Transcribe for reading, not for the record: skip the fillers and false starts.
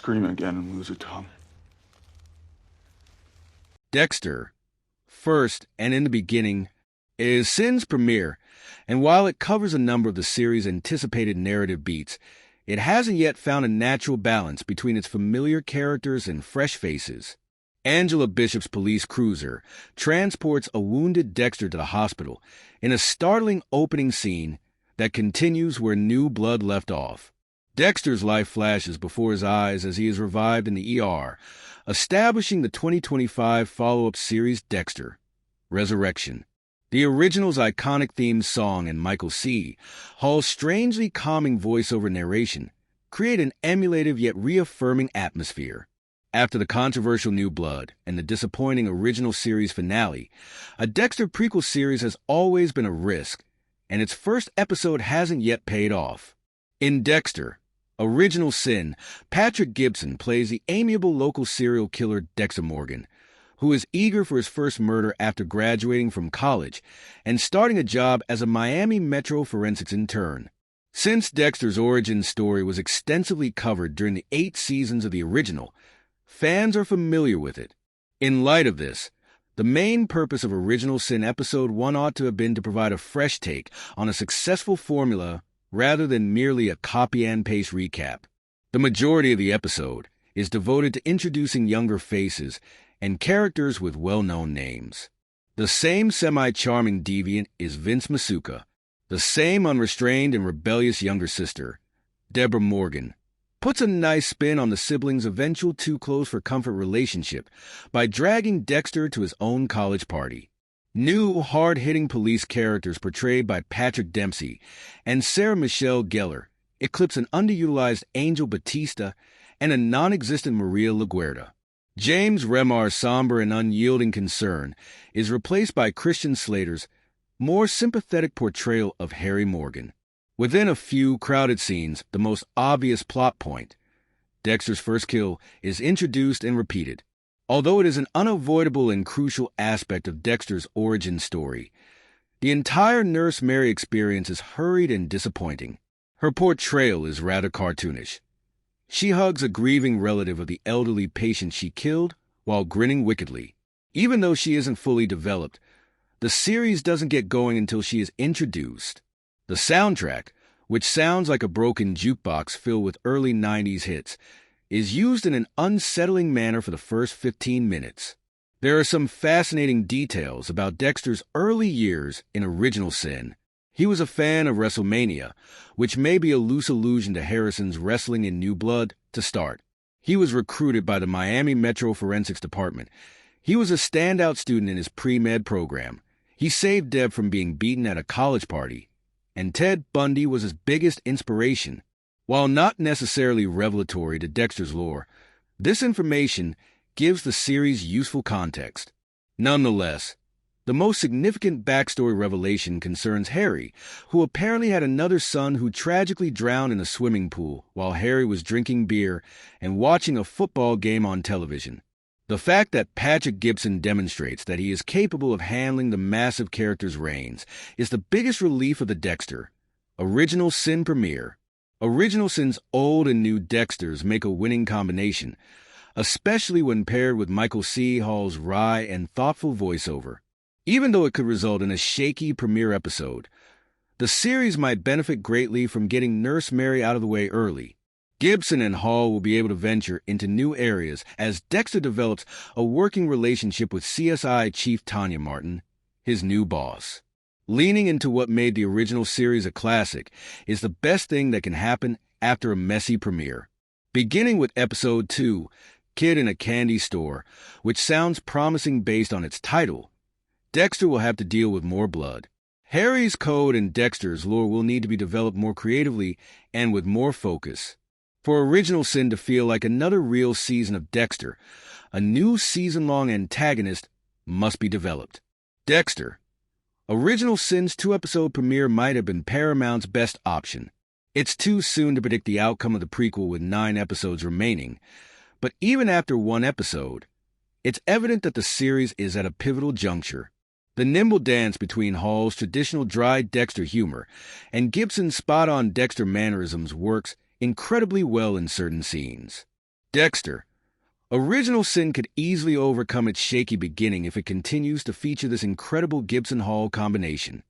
scream again and lose her tongue. Dexter, first and in the beginning, is Sin's premiere, and while it covers a number of the series' anticipated narrative beats, it hasn't yet found a natural balance between its familiar characters and fresh faces. Angela Bishop's police cruiser transports a wounded Dexter to the hospital in a startling opening scene that continues where New Blood left off. Dexter's life flashes before his eyes as he is revived in the ER, establishing the 2025 follow-up series Dexter, Resurrection. The original's iconic theme song and Michael C. Hall's strangely calming voiceover narration create an emulative yet reaffirming atmosphere. After the controversial New Blood and the disappointing original series finale, a Dexter prequel series has always been a risk, and its first episode hasn't yet paid off. In Dexter, Original Sin, Patrick Gibson plays the amiable local serial killer Dexter Morgan, who is eager for his first murder after graduating from college and starting a job as a Miami Metro forensics intern. Since Dexter's origin story was extensively covered during the 8 seasons of the original, fans are familiar with it. In light of this, the main purpose of Original Sin Episode 1 ought to have been to provide a fresh take on a successful formula rather than merely a copy-and-paste recap. The majority of the episode is devoted to introducing younger faces and characters with well-known names. The same semi-charming deviant is Vince Masuka. The same unrestrained and rebellious younger sister, Deborah Morgan, puts a nice spin on the siblings' eventual too-close-for-comfort relationship by dragging Dexter to his own college party. New, hard-hitting police characters portrayed by Patrick Dempsey and Sarah Michelle Gellar eclipse an underutilized Angel Batista and a non-existent Maria LaGuerta. James Remar's somber and unyielding concern is replaced by Christian Slater's more sympathetic portrayal of Harry Morgan. Within a few crowded scenes, the most obvious plot point, Dexter's first kill, is introduced and repeated. Although it is an unavoidable and crucial aspect of Dexter's origin story, the entire Nurse Mary experience is hurried and disappointing. Her portrayal is rather cartoonish. She hugs a grieving relative of the elderly patient she killed while grinning wickedly. Even though she isn't fully developed, the series doesn't get going until she is introduced. The soundtrack, which sounds like a broken jukebox filled with early 90s hits, is used in an unsettling manner for the first 15 minutes. There are some fascinating details about Dexter's early years in Original Sin. He was a fan of WrestleMania, which may be a loose allusion to Harrison's wrestling in New Blood to start. He was recruited by the Miami Metro Forensics Department. He was a standout student in his pre-med program. He saved Deb from being beaten at a college party, and Ted Bundy was his biggest inspiration. While not necessarily revelatory to Dexter's lore, this information gives the series useful context. Nonetheless, the most significant backstory revelation concerns Harry, who apparently had another son who tragically drowned in a swimming pool while Harry was drinking beer and watching a football game on television. The fact that Patrick Gibson demonstrates that he is capable of handling the massive character's reins is the biggest relief of the Dexter Original Sin premiere. Original Sin's old and new Dexters make a winning combination, especially when paired with Michael C. Hall's wry and thoughtful voiceover. Even though it could result in a shaky premiere episode, the series might benefit greatly from getting Nurse Mary out of the way early. Gibson and Hall will be able to venture into new areas as Dexter develops a working relationship with CSI Chief Tanya Martin, his new boss. Leaning into what made the original series a classic is the best thing that can happen after a messy premiere. Beginning with Episode 2, Kid in a Candy Store, which sounds promising based on its title, Dexter will have to deal with more blood. Harry's code and Dexter's lore will need to be developed more creatively and with more focus. For Original Sin to feel like another real season of Dexter, a new season-long antagonist must be developed. Dexter. Original Sin's 2-episode premiere might have been Paramount's best option. It's too soon to predict the outcome of the prequel with 9 episodes remaining, but even after 1 episode, it's evident that the series is at a pivotal juncture. The nimble dance between Hall's traditional dry Dexter humor and Gibson's spot-on Dexter mannerisms works incredibly well in certain scenes. Dexter. Original Sin could easily overcome its shaky beginning if it continues to feature this incredible Gibson Hall combination.